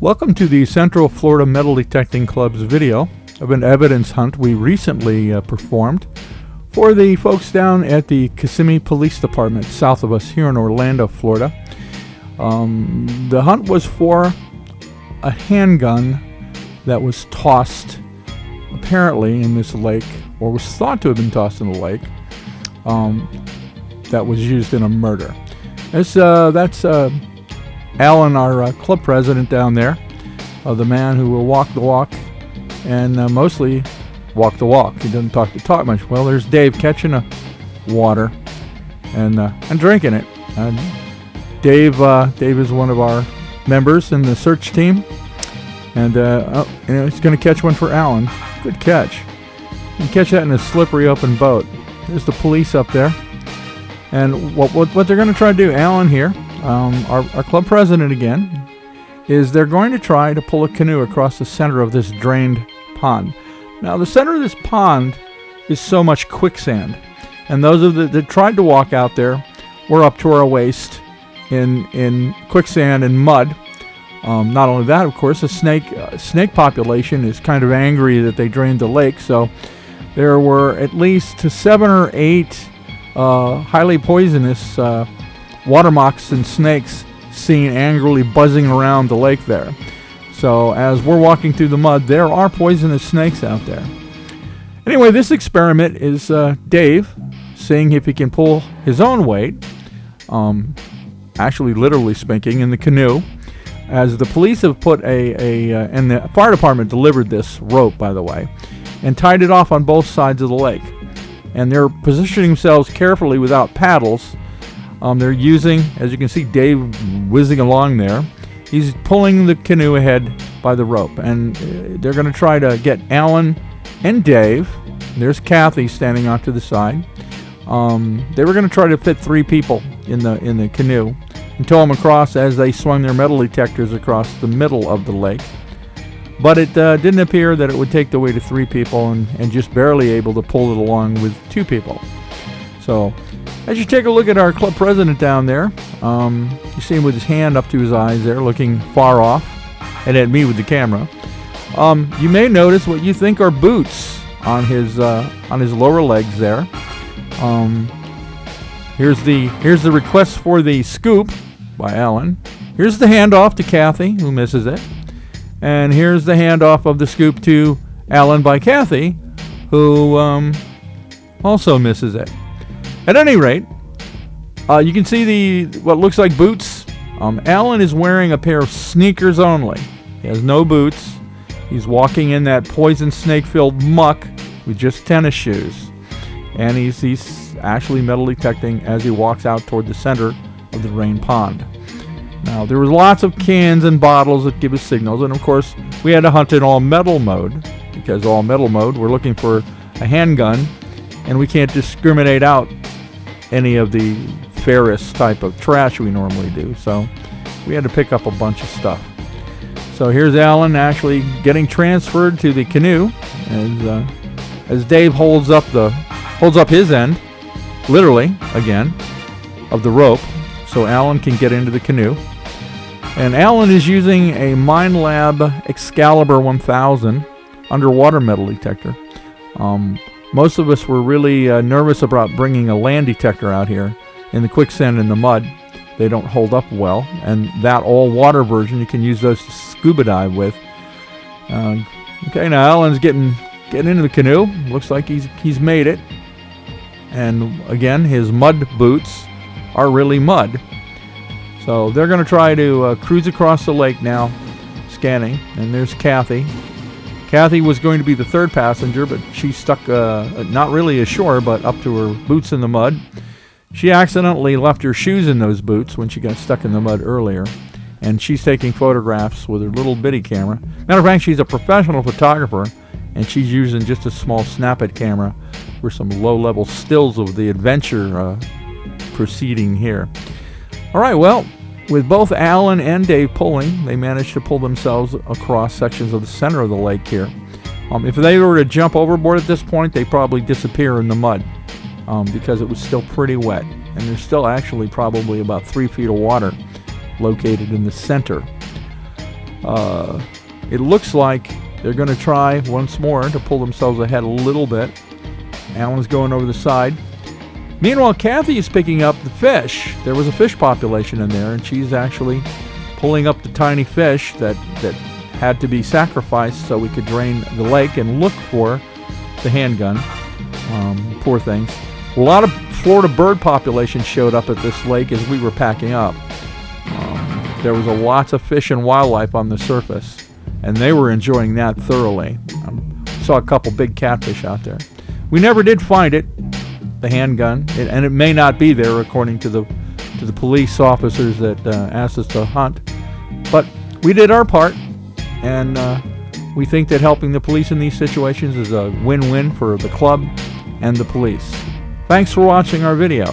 Welcome to the Central Florida Metal Detecting Club's video of an evidence hunt we recently performed for the folks down at the Kissimmee Police Department south of us here in Orlando, Florida. The hunt was for a handgun that was tossed apparently in this lake, or was thought to have been tossed in the lake, that was used in a murder. That's Alan, our club president down there, the man who will walk the walk and mostly walk the walk. He doesn't talk the talk much. Well, there's Dave catching a water and drinking it. Dave is one of our members in the search team, and he's going to catch one for Alan. Good catch. You can catch that in a slippery open boat. There's the police up there, and what they're going to try to do, Alan here, our club president again, is they're going to try to pull a canoe across the center of this drained pond. Now, the center of this pond is so much quicksand, and those of that tried to walk out there were up to our waist in quicksand and mud. Not only that, of course, the snake population is kind of angry that they drained the lake, so there were at least 7 or 8 highly poisonous water moccasin snakes seen angrily buzzing around the lake there. So as we're walking through the mud, there are poisonous snakes out there. Anyway, this experiment is Dave seeing if he can pull his own weight, actually literally spinking in the canoe, as the police have put and the fire department delivered this rope, by the way, and tied it off on both sides of the lake. And they're positioning themselves carefully without paddles. They're using, as you can see, Dave whizzing along there. He's pulling the canoe ahead by the rope, and they're going to try to get Alan and Dave. There's Kathy standing off to the side. They were going to try to fit 3 people in the canoe and tow them across as they swung their metal detectors across the middle of the lake. But it didn't appear that it would take the weight of 3 people, and just barely able to pull it along with 2 people. So as you take a look at our club president down there, you see him with his hand up to his eyes there, looking far off, and at me with the camera. You may notice what you think are boots on his lower legs there. Here's the request for the scoop by Alan. Here's the handoff to Kathy, who misses it. And here's the handoff of the scoop to Alan by Kathy, who also misses it. At any rate, you can see what looks like boots. Alan is wearing a pair of sneakers only. He has no boots. He's walking in that poison snake-filled muck with just tennis shoes. And he's actually metal detecting as he walks out toward the center of the drained pond. Now, there was lots of cans and bottles that give us signals, and of course, we had to hunt in all metal mode, because all metal mode, we're looking for a handgun, and we can't discriminate out any of the ferrous type of trash we normally do, so we had to pick up a bunch of stuff. So here's Alan actually getting transferred to the canoe, as Dave holds up his end, literally again, of the rope, so Alan can get into the canoe. And Alan is using a MineLab Excalibur 1000 underwater metal detector. Most of us were really nervous about bringing a land detector out here in the quicksand and the mud. They don't hold up well, and that all-water version, you can use those to scuba dive with. Okay, now Alan's getting into the canoe. Looks like he's made it. And again, his mud boots are really mud. So they're going to try to cruise across the lake now, scanning. And there's Kathy. Kathy was going to be the 3rd passenger, but she stuck not really ashore, but up to her boots in the mud. She accidentally left her shoes in those boots when she got stuck in the mud earlier. And she's taking photographs with her little bitty camera. Matter of fact, she's a professional photographer, and she's using just a small snap-it camera for some low-level stills of the adventure proceeding here. All right, well, with both Alan and Dave pulling, they managed to pull themselves across sections of the center of the lake here. If they were to jump overboard at this point, they'd probably disappear in the mud because it was still pretty wet. And there's still actually probably about 3 feet of water located in the center. It looks like they're going to try once more to pull themselves ahead a little bit. Alan's going over the side. Meanwhile, Kathy is picking up the fish. There was a fish population in there, and she's actually pulling up the tiny fish that had to be sacrificed so we could drain the lake and look for the handgun. Poor things. A lot of Florida bird population showed up at this lake as we were packing up. There was lots of fish and wildlife on the surface, and they were enjoying that thoroughly. Saw a couple big catfish out there. We never did find it, the handgun, and it may not be there according to the police officers that asked us to hunt. But we did our part, and we think that helping the police in these situations is a win-win for the club and the police. Thanks for watching our video.